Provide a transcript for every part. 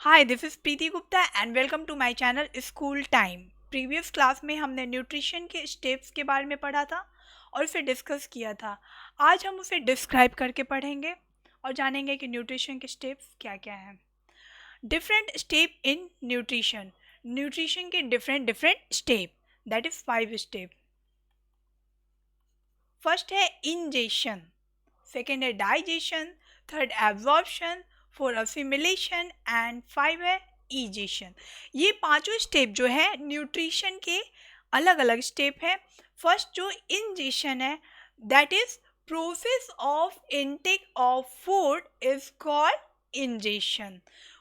Hi, this is Preeti Gupta and welcome to my channel school time. Previous class में हमने nutrition के steps के बारे में पढ़ा था और उसे डिस्कस किया था। आज हम उसे डिस्क्राइब करके पढ़ेंगे और जानेंगे कि न्यूट्रिशन के स्टेप्स क्या क्या हैं। Different step in nutrition. Nutrition के different different step, that is 5 step. First है इंजेशन, सेकेंड है digestion, third absorption, four assimilation and 5 है ईजेशन। ये पांचों स्टेप जो है न्यूट्रिशन के अलग अलग स्टेप है। फर्स्ट जो इंजेशन है, that is process of intake of food is called ingestion.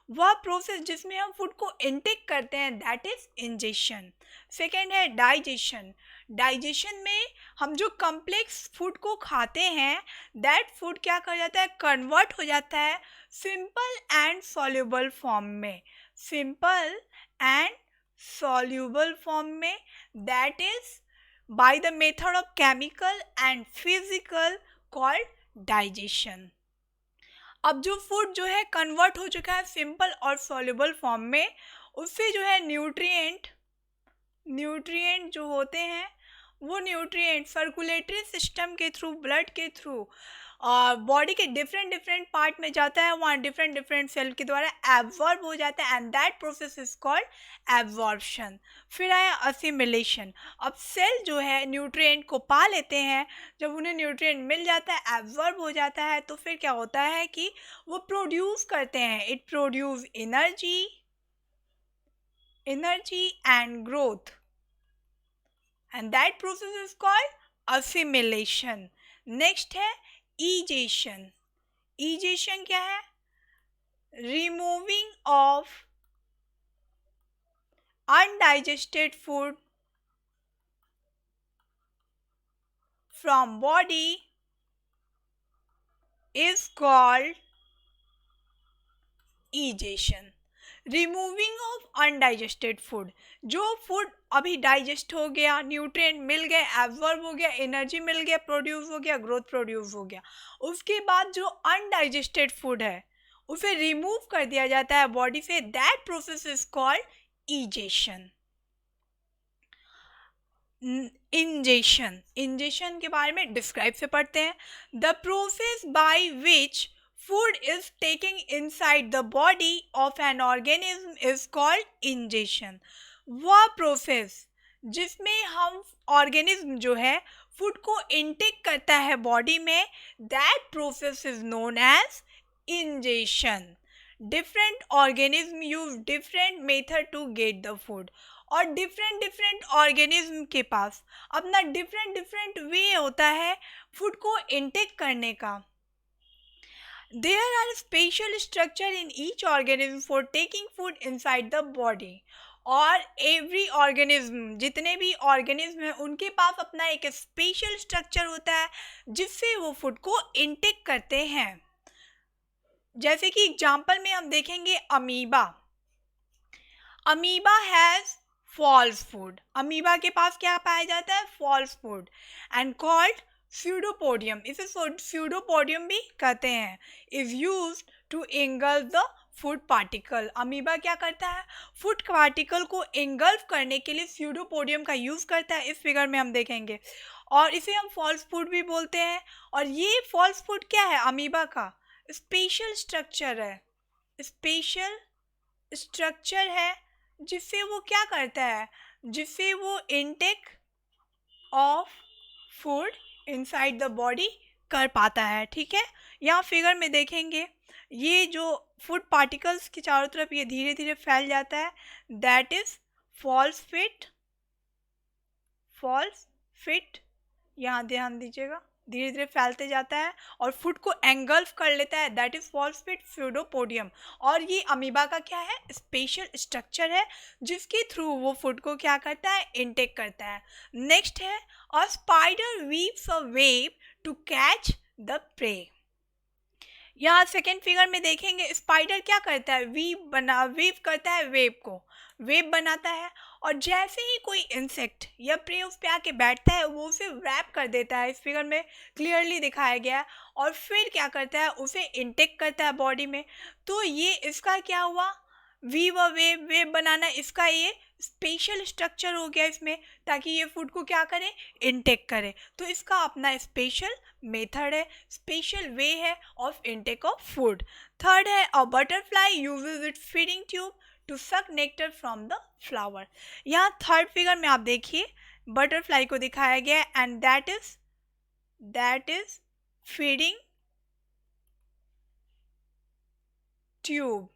वह प्रोसेस जिसमें हम फूड को इनटेक करते हैं, दैट इज इंजेशन। सेकेंड है डाइजेशन। डाइजेशन में हम जो कम्प्लेक्स फूड को खाते हैं, दैट फूड क्या कर जाता है, कन्वर्ट हो जाता है सिंपल एंड सॉल्युबल फॉर्म में। सिंपल एंड सॉल्युबल फॉर्म में, that is by the method of chemical and physical called digestion. अब जो फूड जो है कन्वर्ट हो चुका है सिंपल और सॉल्युबल फॉर्म में, उससे जो है न्यूट्रिएंट जो होते हैं, वो न्यूट्रिएंट सर्कुलेटरी सिस्टम के थ्रू, ब्लड के थ्रू बॉडी के डिफरेंट डिफरेंट पार्ट में जाता है, वहाँ डिफरेंट डिफरेंट सेल के द्वारा एब्जॉर्ब हो जाता है and that process is called absorption. फिर आया असिमिलेशन। अब सेल जो है न्यूट्रिएंट को पा लेते हैं, जब उन्हें न्यूट्रिएंट मिल जाता है, एब्जॉर्ब हो जाता है, तो फिर क्या होता है कि वो प्रोड्यूस करते हैं, it produce energy and growth and that process is called assimilation. Next है ईजेशन। ईजेशन क्या है, removing of undigested food from body is called ईजेशन। Removing of undigested food, जो फूड अभी डाइजेस्ट हो गया, न्यूट्रिएंट मिल गए, एब्जॉर्ब हो गया, एनर्जी मिल गया, प्रोड्यूस हो गया, ग्रोथ प्रोड्यूस हो गया, उसके बाद जो अनडाइजेस्टेड फूड है उसे रिमूव कर दिया जाता है बॉडी से, that process is called ईजेशन। Ingestion के बारे में डिस्क्राइब से पढ़ते हैं। The process by which food is taken inside the body of an organism is called ingestion. वह प्रोसेस जिसमें हम ऑर्गेनिज्म जो है फूड को इनटेक करता है बॉडी में, that process is known as ingestion. Different organism use different method to get the food, और डिफरेंट डिफरेंट ऑर्गेनिज्म के पास अपना डिफरेंट डिफरेंट वे होता है फूड को इनटेक करने का। There are special structure in each organism for taking food inside the body. और एवरी ऑर्गेनिज्म, जितने भी ऑर्गेनिज्म हैं, उनके पास अपना एक स्पेशल स्ट्रक्चर होता है जिससे वो फूड को इनटेक करते हैं। जैसे कि एग्जाम्पल में हम देखेंगे amoeba. Amoeba has false food. Amoeba के पास क्या पाया जाता है, false food, and called pseudopodium. इसे स्यूडोपोडियम भी कहते हैं। Is use to engulf the food particle. Amoeba क्या करता है, फूड पार्टिकल को इंगल्फ करने के लिए स्यूडोपोडियम का यूज करता है, इस फिगर में हम देखेंगे, और इसे हम फॉल्स फूड भी बोलते हैं। और ये फॉल्स फूड क्या है, अमीबा का स्पेशल स्ट्रक्चर है, स्पेशल स्ट्रक्चर है जिससे वो क्या करता है, जिससे वो intake of food inside the body कर पाता है। ठीक है, यहाँ फिगर में देखेंगे, ये जो फूड पार्टिकल्स के चारों तरफ ये धीरे धीरे फैल जाता है, दैट इज फॉल्स फिट। यहाँ ध्यान दीजिएगा, धीरे धीरे फैलते जाता है और फूड को एंगल्फ कर लेता है, दैट इज फॉल्स फिट स्यूडोपोडियम। और ये अमीबा का क्या है, स्पेशल स्ट्रक्चर है जिसके थ्रू वो फूड को क्या करता है, इनटेक करता है। नेक्स्ट है a spider weaves a web two catch the prey. यहाँ सेकेंड फिगर में देखेंगे, स्पाइडर क्या करता है, वीव करता है, वेब बनाता है, और जैसे ही कोई इंसेक्ट या प्रे उस पे आके बैठता है, वो उसे रैप कर देता है, इस फिगर में क्लियरली दिखाया गया है, और फिर क्या करता है, उसे इनटेक करता है बॉडी में। तो ये इसका क्या हुआ, वीव अ वेव, वेव बनाना, इसका ये स्पेशल स्ट्रक्चर हो गया इसमें, ताकि ये फूड को क्या करे, इनटेक करे। तो इसका अपना स्पेशल मेथड है, स्पेशल वे है of intake of food. Third है a butterfly uses its feeding tube to suck nectar from the flower. यहाँ थर्ड फिगर में आप देखिए बटरफ्लाई को दिखाया गया है and that is feeding tube.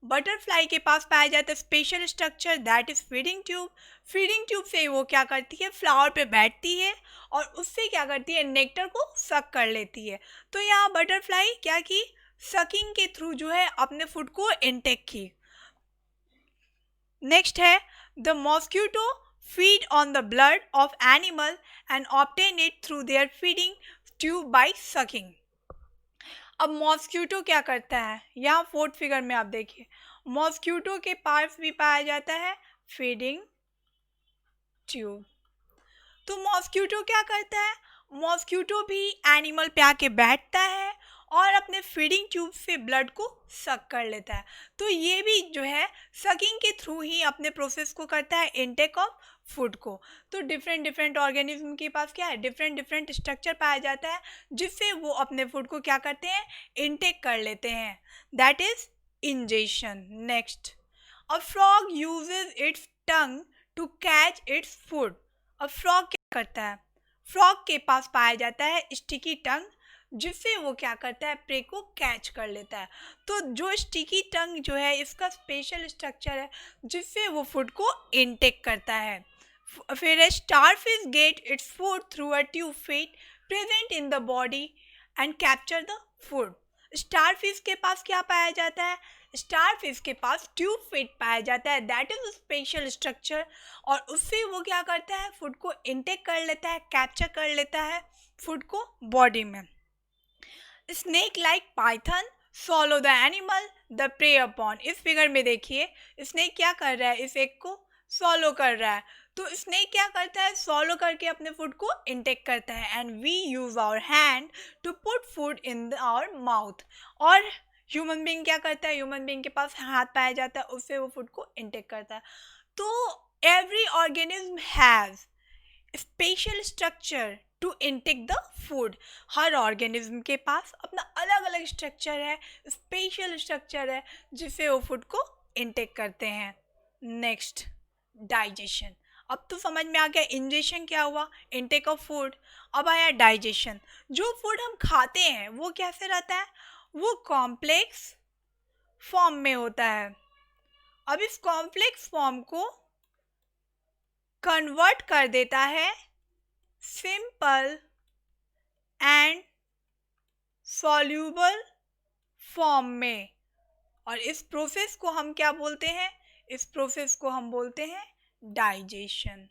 Butterfly के पास पाया जाता है special structure that is feeding tube. Feeding tube से वो क्या करती है, फ्लावर पे बैठती है और उससे क्या करती है, नेक्टर को सक कर लेती है। तो यहाँ बटरफ्लाई क्या की, सकिंग के थ्रू जो है अपने फूड को इनटेक की। नेक्स्ट है the mosquito feed on the blood of animal and obtain it through their feeding tube by sucking। अब मॉस्क्यूटो क्या करता है, यहाँ फोर्थ फिगर में आप देखिए मॉस्क्यूटो के पास भी पाया जाता है फीडिंग ट्यूब। तो मॉस्क्यूटो क्या करता है, मॉस्क्यूटो भी एनिमल पे आके बैठता है और अपने फीडिंग ट्यूब से ब्लड को सक कर लेता है। तो ये भी जो है सकिंग के थ्रू ही अपने प्रोसेस को करता है, इनटेक ऑफ फूड को। तो डिफरेंट डिफरेंट ऑर्गेनिज्म के पास क्या है, डिफरेंट डिफरेंट स्ट्रक्चर पाया जाता है जिससे वो अपने फूड को क्या करते हैं, इनटेक कर लेते हैं, that is ingestion. Next a frog uses its tongue to catch its food. अब फ्रॉग क्या करता है, फ्रॉग के पास पाया जाता है स्टिकी टंग जिससे वो क्या करता है, प्रे को कैच कर लेता है। तो जो स्टिकी टंग जो है इसका स्पेशल स्ट्रक्चर है जिससे वो फूड को इनटेक करता है। फिर है starfish get its food through a tube feet present in the body and capture the food. Starfish के पास क्या पाया जाता है, स्टारफिश के पास ट्यूब फीट पाया जाता है दैट इज स्पेशल स्ट्रक्चर, और उससे वो क्या करता है, फूड को इनटेक कर लेता है, कैप्चर कर लेता है फूड को बॉडी में। Snake like Python सॉलो the animal the prey upon. इस फिगर में देखिए स्नेक क्या कर रहा है, इस एग को सॉलो कर रहा है। तो स्नेक क्या करता है, सॉलो करके अपने फूड को इनटेक करता है and we use our hand to put food in our mouth. और ह्यूमन बीइंग क्या करता है, ह्यूमन बीइंग के पास हाथ पाया जाता है, उससे वो फूड को इनटेक करता है। तो every organism has special structure to intake the food. हर ऑर्गेनिज्म के पास अपना अलग अलग स्ट्रक्चर है, स्पेशल स्ट्रक्चर है जिससे वो फूड को इनटेक करते हैं। Next digestion. अब तो समझ में आ गया इंजेशन क्या हुआ, इनटेक ऑफ फूड। अब आया डाइजेशन। जो फूड हम खाते हैं वो कैसे रहता है, वो कॉम्प्लेक्स फॉर्म में होता है। अब इस कॉम्प्लेक्स फॉर्म को कन्वर्ट कर देता है सिंपल एंड सॉल्यूबल फॉर्म में, और इस प्रोसेस को हम क्या बोलते हैं, इस प्रोसेस को हम बोलते हैं digestion.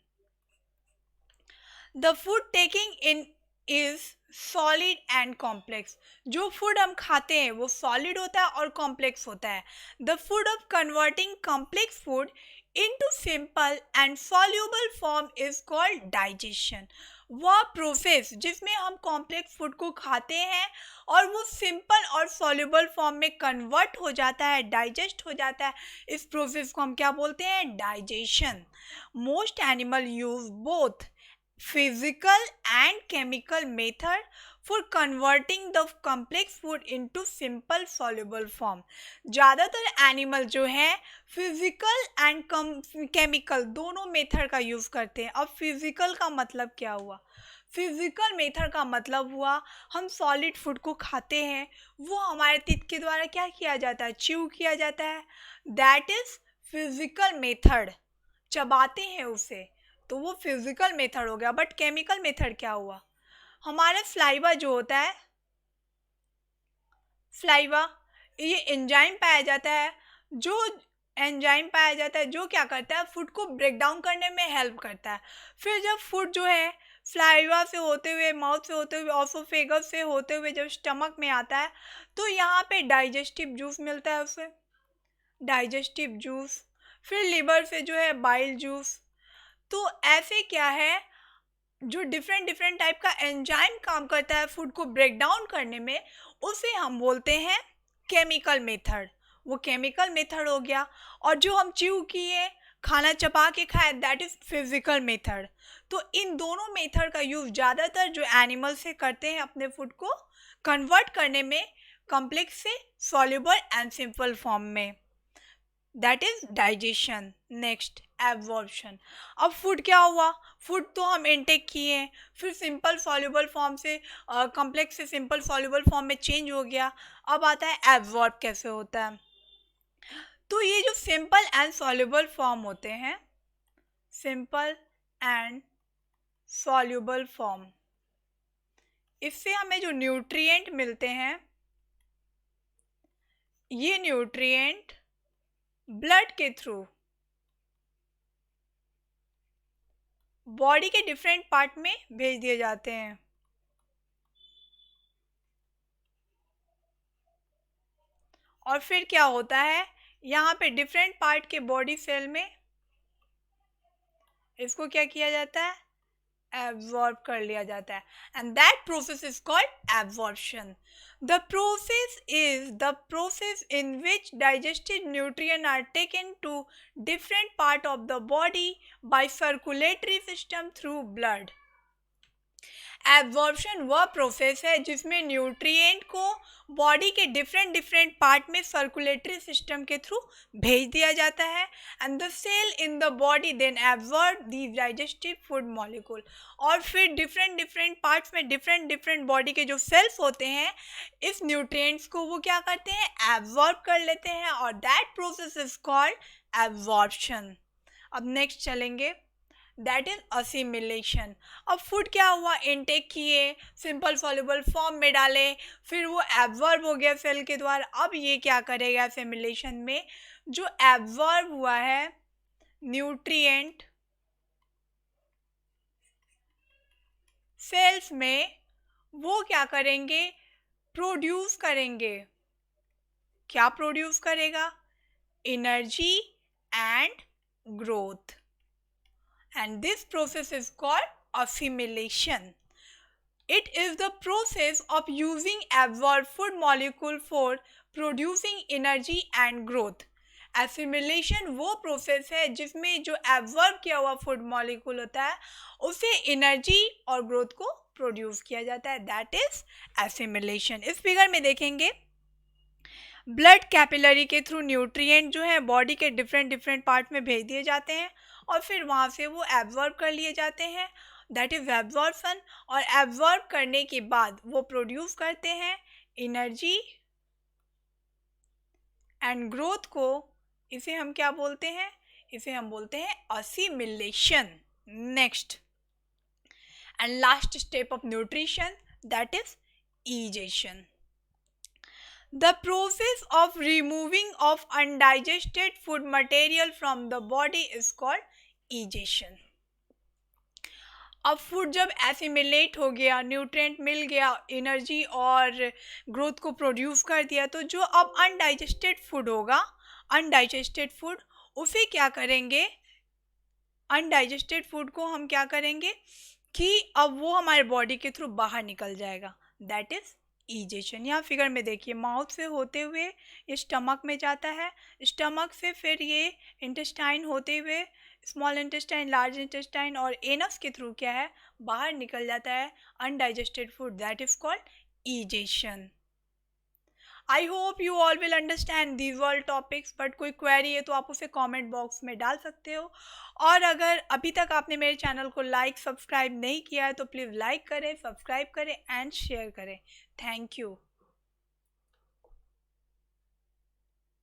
The food taking in is solid and complex. जो फूड हम खाते हैं वो सॉलिड होता है और कॉम्प्लेक्स होता है। The food of converting complex food into simple and soluble form is called digestion. वह प्रोसेस जिसमें हम कॉम्प्लेक्स फूड को खाते हैं और वो सिंपल और सॉल्यूबल फॉर्म में कन्वर्ट हो जाता है, डाइजेस्ट हो जाता है, इस प्रोसेस को हम क्या बोलते हैं, digestion. Most animal use both physical and chemical method for converting the complex food into simple soluble form। ज़्यादातर एनिमल जो है फिजिकल एंड केमिकल दोनों मेथड का यूज़ करते हैं। अब फिजिकल का मतलब क्या हुआ, फिजिकल मेथड का मतलब हुआ हम सॉलिड फूड को खाते हैं, वो हमारे टीथ के द्वारा क्या किया जाता है, च्यू किया जाता है, दैट इज फिजिकल मेथड, चबाते हैं उसे, तो वो फिजिकल मेथड हो गया। बट केमिकल मेथड क्या हुआ, हमारा स्लाइवा जो होता है, स्लाइवा ये एंजाइम पाया जाता है, जो एंजाइम पाया जाता है जो क्या करता है, फूड को ब्रेक डाउन करने में हेल्प करता है। फिर जब फूड जो है स्लाइवा से होते हुए, माउथ से होते हुए, ऑसोफेगस से होते हुए जब स्टमक में आता है तो यहाँ पे डाइजेस्टिव जूस मिलता है उसे, डाइजेस्टिव जूस। फिर लिवर से जो है बाइल जूस। तो ऐसे क्या है, जो डिफरेंट डिफरेंट टाइप का एंजाइम काम करता है फूड को ब्रेक डाउन करने में, उसे हम बोलते हैं केमिकल मेथड, वो केमिकल मेथड हो गया, और जो हम च्यू किए, खाना चबा के खाए, दैट इज़ फिजिकल मेथड। तो इन दोनों मेथड का यूज़ ज़्यादातर जो एनिमल से करते हैं अपने फूड को कन्वर्ट करने में कॉम्प्लेक्स से सॉल्युबल एंड सिंपल फॉर्म में, that is digestion. Next absorption. अब फूड क्या हुआ, फूड तो हम इनटेक किए हैं, फिर सिंपल सॉल्युबल फॉर्म से कॉम्प्लेक्स से सिंपल सॉल्युबल फॉर्म में चेंज हो गया। अब आता है एब्जॉर्ब कैसे होता है। तो ये जो सिंपल एंड सॉल्युबल फॉर्म होते हैं, सिंपल एंड सॉल्युबल फॉर्म, इससे हमें जो न्यूट्रिएंट मिलते हैं, ये न्यूट्रिएंट ब्लड के थ्रू बॉडी के डिफरेंट पार्ट में भेज दिए जाते हैं। और फिर क्या होता है, यहाँ पे डिफरेंट पार्ट के बॉडी सेल में इसको क्या किया जाता है, एब्जॉर्ब कर लिया जाता है, and that process is called absorption. The process is the process in which digested nutrient are taken to different part of the body by circulatory system through blood. Absorption वह प्रोसेस है जिसमें nutrient को body के different part में circulatory system के through भेज दिया जाता है, and the cell in the body then absorb the digestive food molecule. और फिर डिफरेंट पार्ट्स में डिफरेंट बॉडी के जो सेल्स होते हैं, इस न्यूट्रिएंट्स को वो क्या करते हैं, एब्जॉर्ब कर लेते हैं, और that process is called absorption. अब नेक्स्ट चलेंगे, दैट इज असिमिलेशन। अब फूड क्या हुआ, इनटेक किए, सिंपल सॉल्युबल फॉर्म में डाले, फिर वो एब्जॉर्ब हो गया सेल के द्वारा। अब ये क्या करेगा, असिमिलेशन में जो एब्जॉर्ब हुआ है न्यूट्रिएंट सेल्स में, वो क्या करेंगे, प्रोड्यूस करेंगे। क्या प्रोड्यूस करेगा, energy and growth, and this process is called assimilation. It is the process of using absorbed food molecule for producing energy and growth. Assimilation वो प्रोसेस है जिसमें जो एब्जॉर्ब किया हुआ फूड मॉलिक्यूल होता है उसे एनर्जी और ग्रोथ को प्रोड्यूस किया जाता है, दैट इज एसिमिलेशन। इस फिगर में देखेंगे, ब्लड कैपिलरी के थ्रू न्यूट्रिएंट जो है बॉडी के डिफरेंट पार्ट में भेज दिए जाते हैं, और फिर वहाँ से वो एब्जॉर्ब कर लिए जाते हैं, दैट इज एब्जॉर्प्शन। और एब्जॉर्ब करने के बाद वो प्रोड्यूस करते हैं एनर्जी एंड ग्रोथ को। इसे हम क्या बोलते हैं, इसे हम बोलते हैं assimilation. Next and last step of nutrition, that is ईजेशन। The process of removing of undigested food material from the body is called egestion. अब फूड जब एसिमिलेट हो गया, न्यूट्रिएंट मिल गया, एनर्जी और ग्रोथ को प्रोड्यूस कर दिया, तो जो अब अनडाइजेस्टेड फूड होगा, अनडाइजेस्टेड फूड, उसे क्या करेंगे, अनडाइजेस्टेड फूड को हम क्या करेंगे कि अब वो हमारे बॉडी के थ्रू बाहर निकल जाएगा, दैट इज ईजेशन। यहाँ फिगर में देखिए, माउथ से होते हुए ये स्टमक में जाता है, स्टमक से फिर ये इंटेस्टाइन होते हुए स्मॉल इंटेस्टाइन, लार्ज इंटेस्टाइन और एनस के थ्रू क्या है, बाहर निकल जाता है undigested food, that is called ईजेशन। I hope you all will understand these all topics, but कोई क्वेरी है तो आप उसे कमेंट बॉक्स में डाल सकते हो। और अगर अभी तक आपने मेरे चैनल को लाइक सब्सक्राइब नहीं किया है तो प्लीज़ लाइक करें, सब्सक्राइब करें एंड शेयर करें। Thank you.